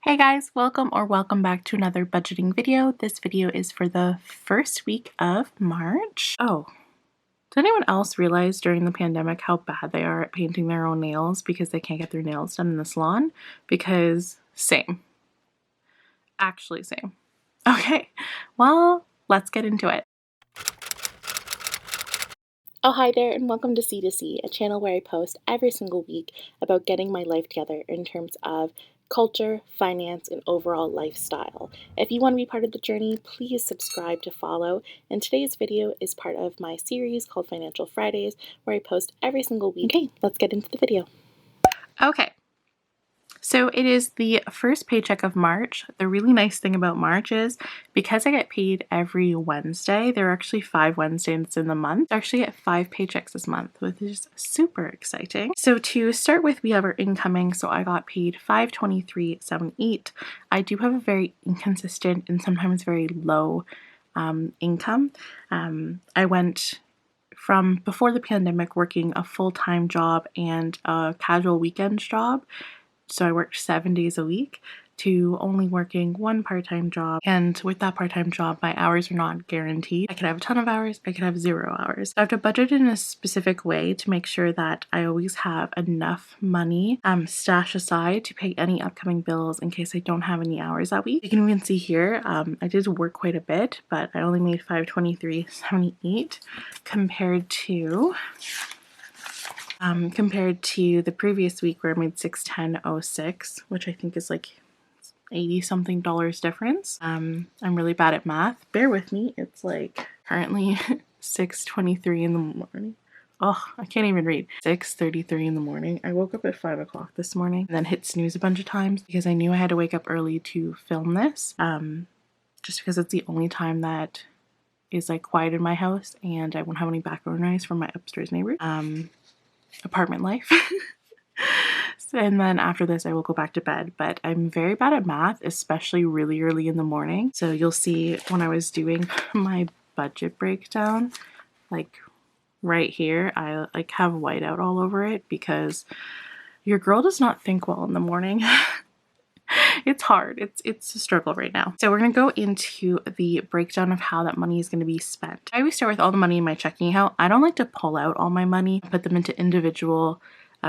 Hey guys, welcome back to another budgeting video. This video is for the first week of March. Oh, did anyone else realize during the pandemic how bad they are at painting their own nails because they can't get their nails done in the salon? Because same. Actually same. Okay, well, let's get into it. Oh, hi there, and welcome to C2C, a channel where I post every single week about getting my life together in terms of culture, finance, and overall lifestyle. If you want to be part of the journey, please subscribe to follow. And today's video is part of my series called Financial Fridays, where I post every single week. Okay, let's get into the video. Okay. So it is the first paycheck of March. The really nice thing about March is because I get paid every Wednesday, there are actually 5 Wednesdays in the month. I actually get 5 paychecks this month, which is super exciting. So to start with, we have our incoming. So I got paid $523.78. I do have a very inconsistent and sometimes very low income. I went from before the pandemic working a full-time job and a casual weekend job. So I worked 7 days a week to only working 1 part-time job. And with that part-time job, my hours are not guaranteed. I could have a ton of hours, I could have 0 hours. So I have to budget in a specific way to make sure that I always have enough money stashed aside to pay any upcoming bills in case I don't have any hours that week. You can even see here, I did work quite a bit, but I only made $523.78 compared to the previous week where I made $610.06, which I think is like 80 something dollars difference. I'm really bad at math. Bear with me. It's like currently 6:23 in the morning. Oh, I can't even read. 6:33 in the morning. I woke up at 5 o'clock this morning and then hit snooze a bunch of times because I knew I had to wake up early to film this. Just because it's the only time that is like quiet in my house and I won't have any background noise from my upstairs neighbors. Apartment life. And then after this I will go back to bed, but I'm very bad at math, especially really early in the morning. So you'll see when I was doing my budget breakdown, like right here, I like have whiteout all over it because your girl does not think well in the morning. It's hard. It's a struggle right now. So we're going to go into the breakdown of how that money is going to be spent. I always start with all the money in my checking account. I don't like to pull out all my money, put them into individual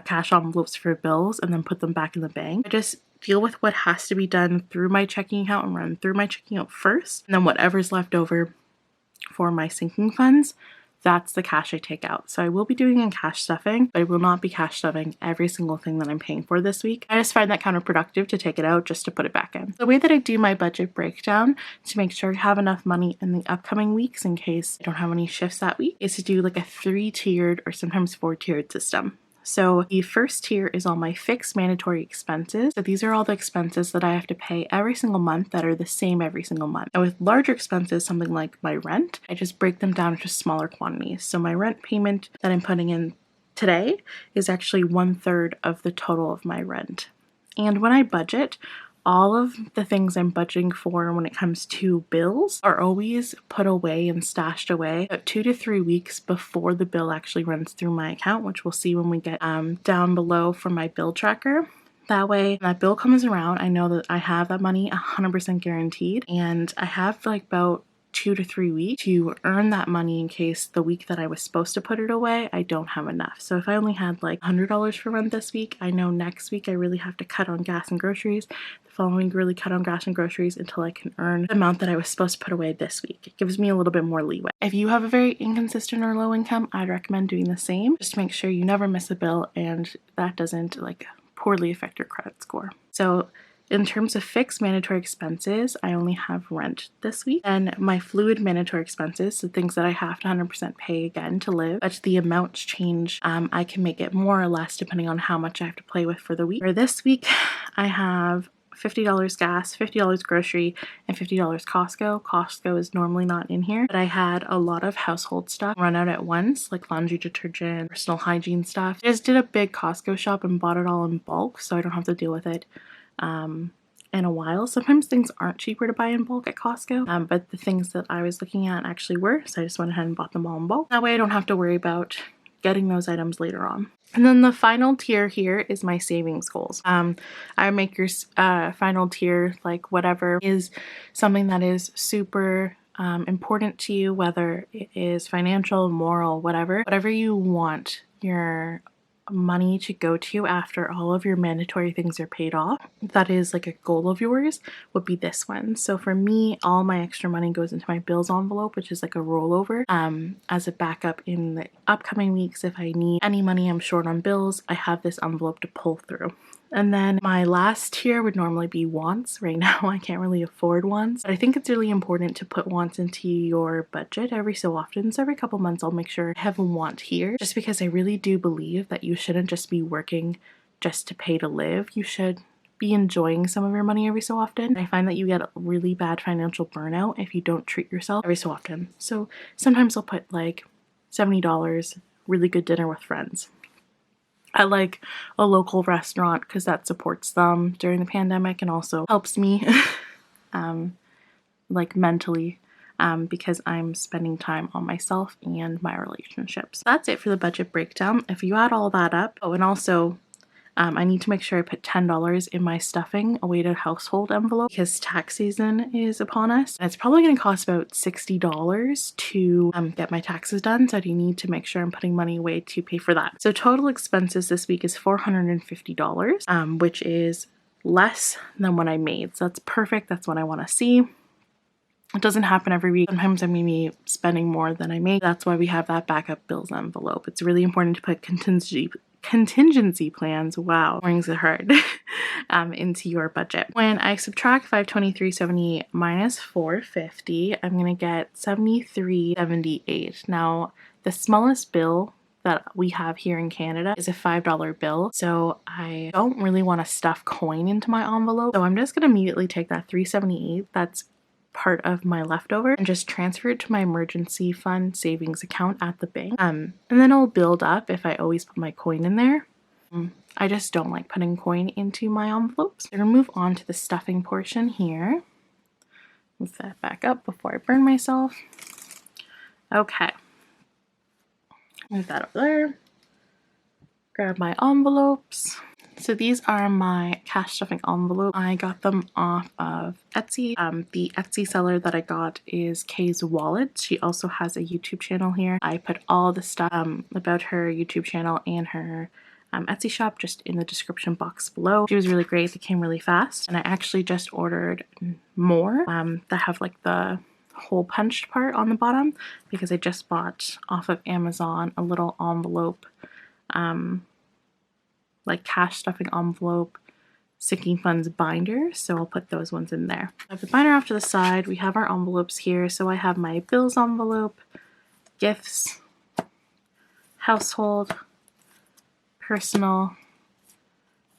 cash envelopes for bills, and then put them back in the bank. I just deal with what has to be done through my checking account and run through my checking account first. And then whatever's left over for my sinking funds, that's the cash I take out. So I will be doing in cash stuffing, but I will not be cash stuffing every single thing that I'm paying for this week. I just find that counterproductive to take it out just to put it back in. The way that I do my budget breakdown to make sure I have enough money in the upcoming weeks in case I don't have any shifts that week is to do like a 3-tiered or sometimes 4-tiered system. So the first tier is all my fixed mandatory expenses. So these are all the expenses that I have to pay every single month that are the same every single month. And with larger expenses, something like my rent, I just break them down into smaller quantities. So my rent payment that I'm putting in today is actually 1/3 of the total of my rent. And when I budget, all of the things I'm budgeting for when it comes to bills are always put away and stashed away about 2 to 3 weeks before the bill actually runs through my account, which we'll see when we get down below for my bill tracker. That way, when that bill comes around, I know that I have that money 100% guaranteed, and I have like about 2 to 3 weeks to earn that money in case the week that I was supposed to put it away, I don't have enough. So if I only had like $100 for rent this week, I know next week I really have to cut on gas and groceries. The following week, really cut on gas and groceries until I can earn the amount that I was supposed to put away this week. It gives me a little bit more leeway. If you have a very inconsistent or low income, I'd recommend doing the same. Just to make sure you never miss a bill and that doesn't like poorly affect your credit score. So in terms of fixed mandatory expenses, I only have rent this week. And my fluid mandatory expenses, so things that I have to 100% pay again to live, but the amounts change. I can make it more or less depending on how much I have to play with for the week. For this week, I have $50 gas, $50 grocery, and $50 Costco. Costco is normally not in here, but I had a lot of household stuff run out at once, like laundry detergent, personal hygiene stuff. I just did a big Costco shop and bought it all in bulk, so I don't have to deal with it in a while. Sometimes things aren't cheaper to buy in bulk at Costco, but the things that I was looking at actually were, so I just went ahead and bought them all in bulk. That way I don't have to worry about getting those items later on. And then the final tier here is my savings goals. I make your final tier like whatever is something that is super important to you, whether it is financial, moral, whatever you want your money to go to after all of your mandatory things are paid off. That is like a goal of yours would be this one. So for me, all my extra money goes into my bills envelope, which is like a rollover as a backup in the upcoming weeks. If I need any money I'm short on bills, I have this envelope to pull through. And then my last tier would normally be wants. Right now I can't really afford wants, but I think it's really important to put wants into your budget every so often. So every couple months I'll make sure I have a want here, just because I really do believe that you shouldn't just be working just to pay to live. You should be enjoying some of your money every so often. I find that you get a really bad financial burnout if you don't treat yourself every so often. So sometimes I'll put like $70, really good dinner with friends at like a local restaurant, because that supports them during the pandemic and also helps me like mentally, because I'm spending time on myself and my relationships. That's it for the budget breakdown. If you add all that up, oh, and also I need to make sure I put $10 in my stuffing awaited household envelope, because tax season is upon us. And it's probably going to cost about $60 to get my taxes done. So I do need to make sure I'm putting money away to pay for that. So total expenses this week is $450, which is less than what I made. So that's perfect. That's what I want to see. It doesn't happen every week. Sometimes I'm going to be spending more than I make. That's why we have that backup bills envelope. It's really important to put contingency plans, wow, rings it hard, into your budget. When I subtract 523.78 minus 450, I'm going to get 73.78. Now, the smallest bill that we have here in Canada is a $5 bill, so I don't really want to stuff coin into my envelope. So I'm just going to immediately take that 378 that's part of my leftover and just transfer it to my emergency fund savings account at the bank. And then it'll build up if I always put my coin in there. I just don't like putting coin into my envelopes. I'm gonna move on to the stuffing portion here. Move that back up before I burn myself. Okay. Move that over there. Grab my envelopes. So these are my cash stuffing envelope. I got them off of Etsy. The Etsy seller that I got is KaysWallet. She also has a YouTube channel here. I put all the stuff about her YouTube channel and her Etsy shop just in the description box below. She was really great. They came really fast. And I actually just ordered more that have like the hole punched part on the bottom, because I just bought off of Amazon a little envelope, like cash stuffing envelope, sinking funds binder, so I'll put those ones in there. I have the binder off to the side. We have our envelopes here. So I have my bills envelope, gifts, household, personal,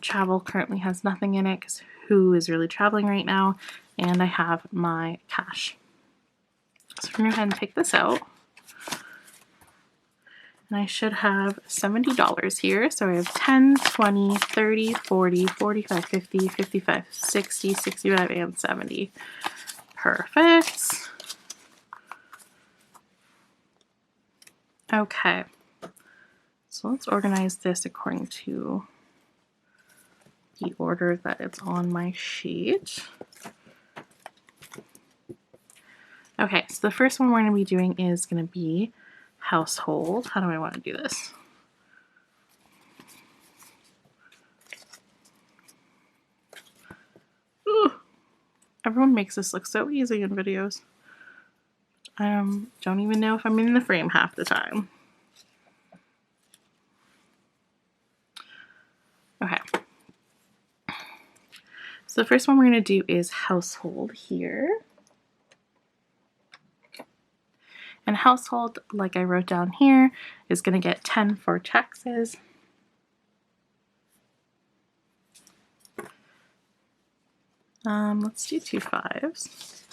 travel currently has nothing in it because who is really traveling right now, and I have my cash. So I'm going to go ahead and take this out. And I should have $70 here. So I have 10, 20, 30, 40, 45, 50, 55, 60, 65, and 70. Perfect. Okay. So let's organize this according to the order that it's on my sheet. Okay, so the first one we're going to be doing is going to be household. How do I want to do this? Ooh, everyone makes this look so easy in videos. Don't even know if I'm in the frame half the time. Okay. So the first one we're going to do is household here. And household, like I wrote down here, is going to get 10 for taxes. Let's do 2 5s.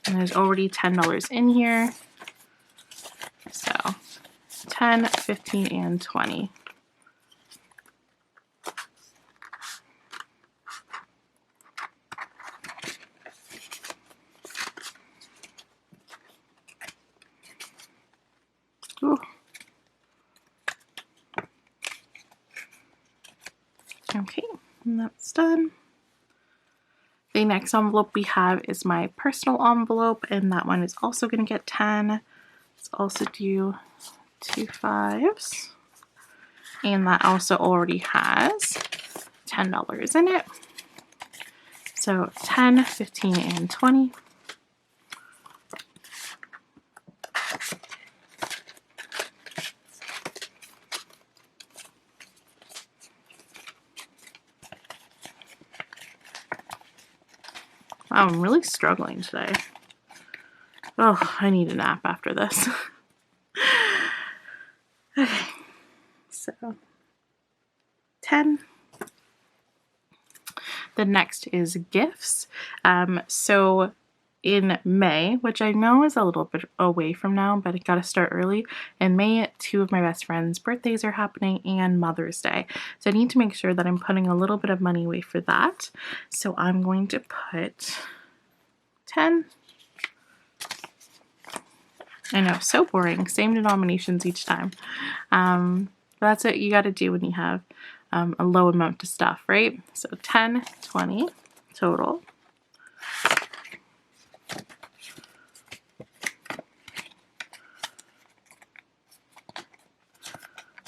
And there's already $10 in here. So 10, 15, and 20. Okay, and that's done. The next envelope we have is my personal envelope, and that one is also going to get 10. Let's also do 2 5s. And that also already has $10 in it. So 10, 15, and 20. Wow, I'm really struggling today. Oh, I need a nap after this. Okay, so 10. The next is gifts. So in May, which I know is a little bit away from now, but I gotta start early. In May, 2 of my best friends' birthdays are happening and Mother's Day. So I need to make sure that I'm putting a little bit of money away for that. So I'm going to put 10. I know, so boring. Same denominations each time. But that's what you gotta do when you have a low amount of stuff, right? So 10, 20 total.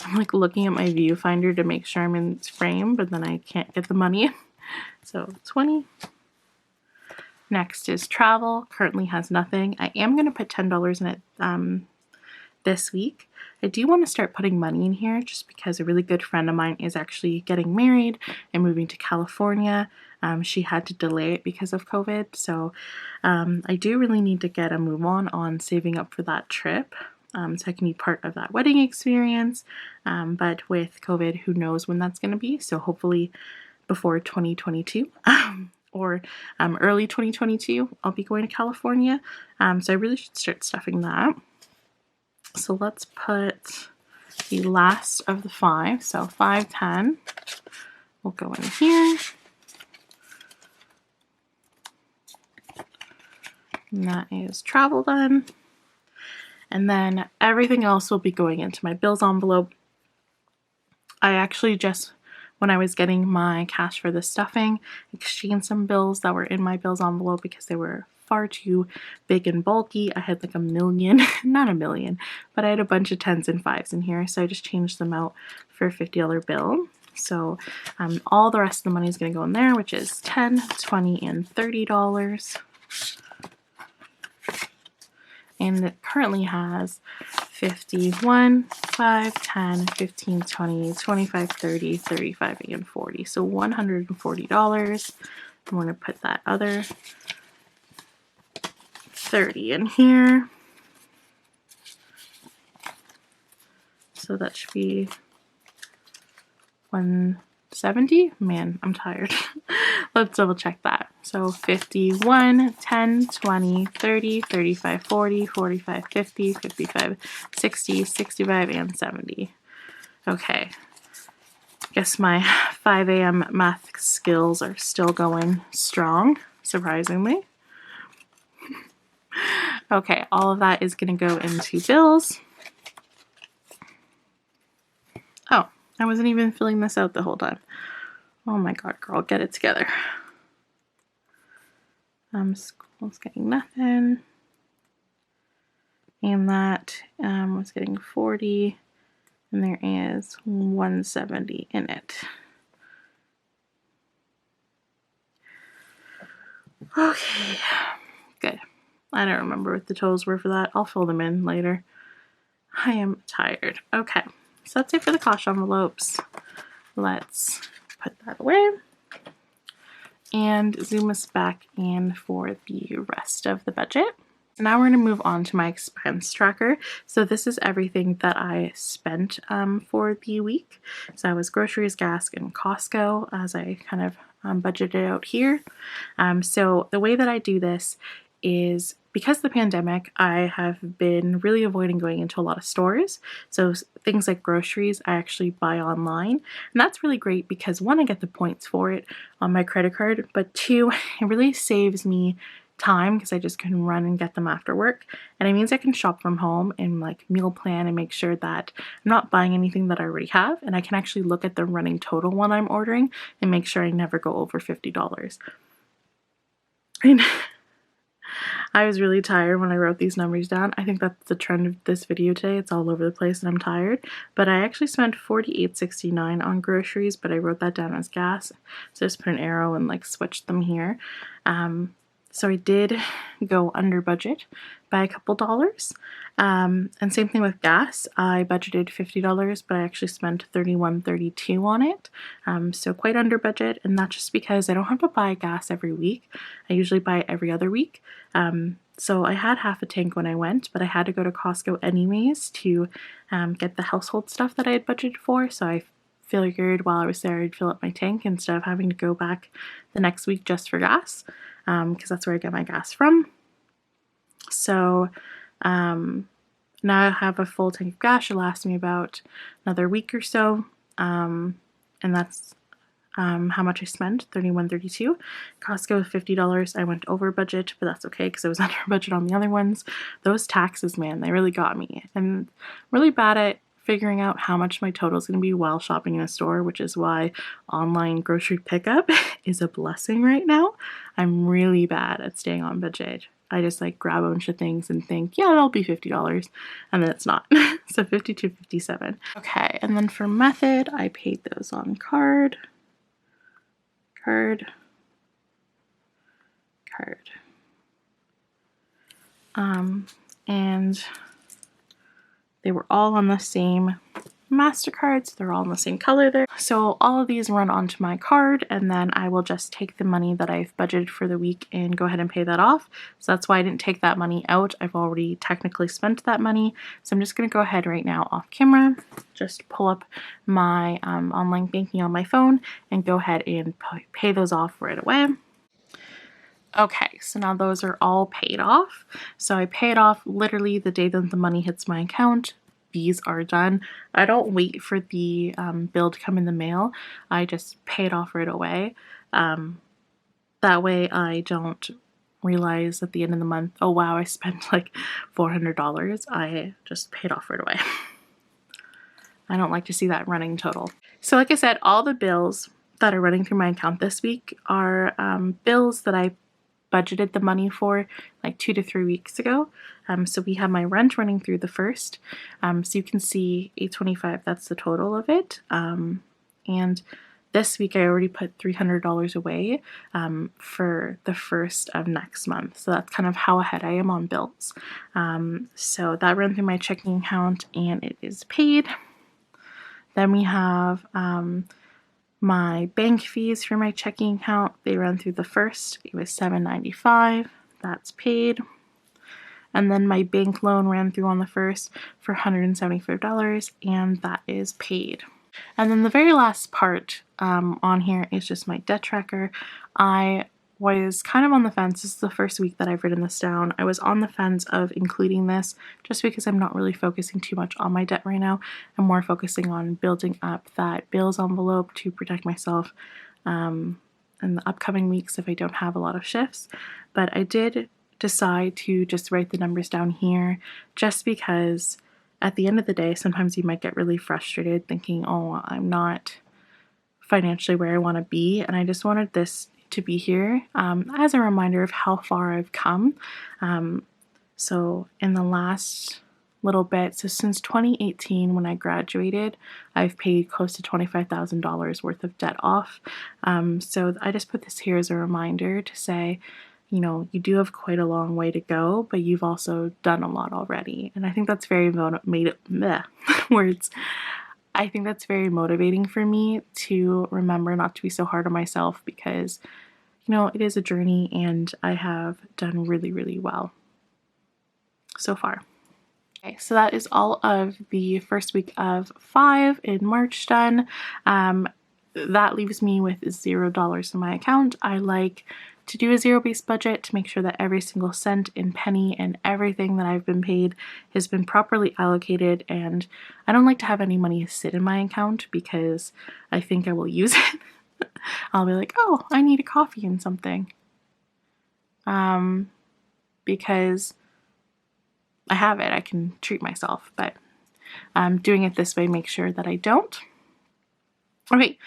I'm like looking at my viewfinder to make sure I'm in frame, but then I can't get the money. So 20. Next is travel. Currently has nothing. I am going to put $10 in it this week. I do want to start putting money in here just because a really good friend of mine is actually getting married and moving to California. She had to delay it because of COVID. So I do really need to get a move on saving up for that trip. So I can be part of that wedding experience. But with COVID, who knows when that's going to be. So hopefully before 2022 or early 2022, I'll be going to California. So I really should start stuffing that. So let's put the last of the 5. So 5, 10 will go in here. And that is travel done. And then everything else will be going into my bills envelope. I actually just, when I was getting my cash for the stuffing, exchanged some bills that were in my bills envelope because they were far too big and bulky. I had like a million, not a million, but I had a bunch of 10s and 5s in here. So I just changed them out for a $50 bill. So all the rest of the money is going to go in there, which is 10, 20, and $30. And it currently has 51, 5, 10, 15, 20, 25, 30, 35, and 40. So $140. I'm going to put that other 30 in here. So that should be 170. Man, I'm tired. Let's double check that. So 51, 10, 20, 30, 35, 40, 45, 50, 55, 60, 65, and 70. Okay. Guess my 5 a.m. math skills are still going strong, surprisingly. Okay, all of that is going to go into bills. Oh, I wasn't even filling this out the whole time. Oh my god, girl, get it together. School's getting nothing. And that was getting 40. And there is 170 in it. Okay, good. I don't remember what the totals were for that. I'll fill them in later. I am tired. Okay, so that's it for the cash envelopes. Let's put that away and zoom us back in for the rest of the budget. So now we're going to move on to my expense tracker. So this is everything that I spent for the week. So that was groceries, gas, and Costco, as I kind of budgeted out here. So the way that I do this is, because of the pandemic, I have been really avoiding going into a lot of stores. So things like groceries, I actually buy online. And that's really great because 1, I get the points for it on my credit card, but 2, it really saves me time because I just couldn't run and get them after work. And it means I can shop from home and like meal plan and make sure that I'm not buying anything that I already have, and I can actually look at the running total when I'm ordering and make sure I never go over $50. And I was really tired when I wrote these numbers down. I think that's the trend of this video today. It's all over the place and I'm tired. But I actually spent $48.69 on groceries, but I wrote that down as gas. So I just put an arrow and like switched them here. So I did go under budget by a couple dollars. And same thing with gas. I budgeted $50, but I actually spent $31.32 on it. So quite under budget, and that's just because I don't have to buy gas every week. I usually buy it every other week. So I had half a tank when I went, but I had to go to Costco anyways to get the household stuff that I had budgeted for. So I figured while I was there, I'd fill up my tank instead of having to go back the next week just for gas, because that's where I get my gas from. So now I have a full tank of gas. It'll last me about another week or so, and that's how much I spent, $31.32. Costco, $50. I went over budget, but that's okay because I was under budget on the other ones. Those taxes, man, they really got me. I'm really bad at figuring out how much my total is going to be while shopping in a store, which is why online grocery pickup is a blessing right now. I'm really bad at staying on budget. I just like grab a bunch of things and think, yeah, that'll be $50, and then it's not. So $52.57. Okay, and then for method, I paid those on card. And they were all on the same MasterCard, so they're all in the same color there. So all of these run onto my card, and then I will just take the money that I've budgeted for the week and go ahead and pay that off. So that's why I didn't take that money out. I've already technically spent that money. So I'm just going to go ahead right now off camera, just pull up my online banking on my phone and go ahead and pay those off right away. Okay, so now those are all paid off. So I pay it off literally the day that the money hits my account. These are done. I don't wait for the bill to come in the mail. I just pay it off right away. That way I don't realize at the end of the month, oh wow, I spent like $400. I just pay it off right away. I don't like to see that running total. So like I said, all the bills that are running through my account this week are bills that I budgeted the money for like 2 to 3 weeks ago. So we have my rent running through the first. So you can see $825, that's the total of it. And this week I already put $300 away for the first of next month. So that's kind of how ahead I am on bills. So that ran through my checking account and it is paid. Then we have my bank fees for my checking account. They run through the first. It was $7.95. That's paid. And then my bank loan ran through on the first for $175, and that is paid. And then the very last part on here is just my debt tracker. I was kind of on the fence. This is the first week that I've written this down. I was on the fence of including this just because I'm not really focusing too much on my debt right now. I'm more focusing on building up that bills envelope to protect myself in the upcoming weeks if I don't have a lot of shifts. But I did decide to just write the numbers down here just because at the end of the day, sometimes you might get really frustrated thinking, oh, I'm not financially where I want to be. And I just wanted this to be here as a reminder of how far I've come. So in the last little bit, so since 2018 when I graduated, I've paid close to $25,000 worth of debt off. So I just put this here as a reminder to say, you know, you do have quite a long way to go, but you've also done a lot already. And I think that's very I think that's very motivating for me to remember not to be so hard on myself because, you know, it is a journey and I have done really, really well so far. Okay, so that is all of the first week of 5 in March done. That leaves me with $0 in my account. I like to do a zero-based budget to make sure that every single cent and penny and everything that I've been paid has been properly allocated, and I don't like to have any money sit in my account because I think I will use it. I'll be like, oh, I need a coffee and something. because I have it. I can treat myself, but doing it this way makes sure that I don't. Okay,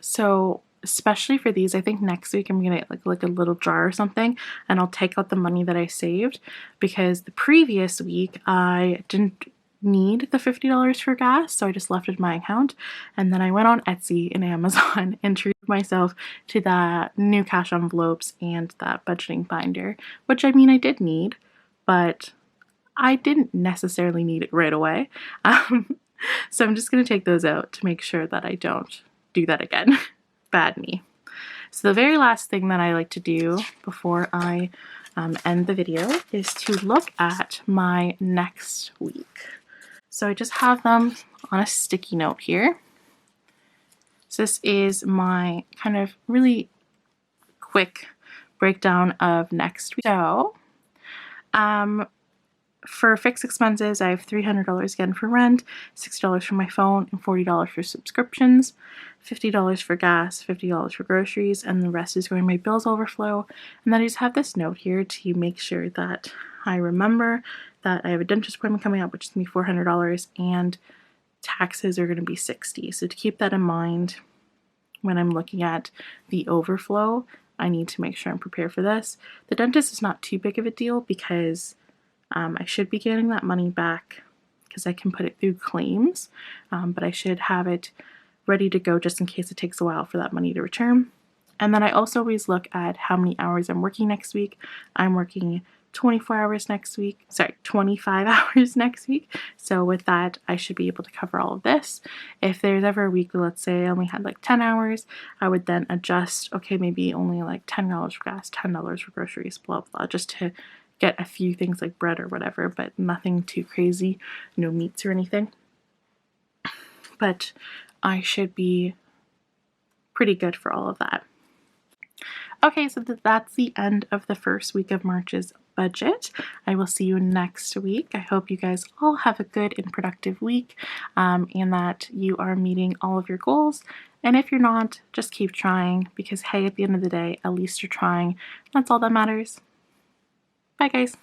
so especially for these, I think next week I'm gonna get like a little jar or something, and I'll take out the money that I saved, because the previous week I didn't need the $50 for gas, so I just left it in my account, and then I went on Etsy and Amazon and treated myself to that new cash envelopes and that budgeting binder, which I mean I did need, but I didn't necessarily need it right away. So I'm just going to take those out to make sure that I don't do that again. Bad me. So the very last thing that I like to do before I end the video is to look at my next week. So I just have them on a sticky note here. So this is my kind of really quick breakdown of next week. So for fixed expenses, I have $300 again for rent, $60 for my phone, and $40 for subscriptions, $50 for gas, $50 for groceries, and the rest is going to my bills overflow. And then I just have this note here to make sure that I remember that I have a dentist appointment coming up, which is going to be $400, and taxes are going to be $60. So to keep that in mind when I'm looking at the overflow, I need to make sure I'm prepared for this. The dentist is not too big of a deal because I should be getting that money back because I can put it through claims, but I should have it ready to go just in case it takes a while for that money to return. And then I also always look at how many hours I'm working next week. I'm working 24 hours next week, 25 hours next week. So with that, I should be able to cover all of this. If there's ever a week, let's say I only had like 10 hours, I would then adjust, okay, maybe only like $10 for gas, $10 for groceries, blah, blah, just to get a few things like bread or whatever, but nothing too crazy, no meats or anything. But I should be pretty good for all of that. Okay, so that's the end of the first week of March's budget. I will see you next week. I hope you guys all have a good and productive week, and that you are meeting all of your goals. And if you're not, just keep trying, because hey, at the end of the day, at least you're trying. That's all that matters. Bye, guys.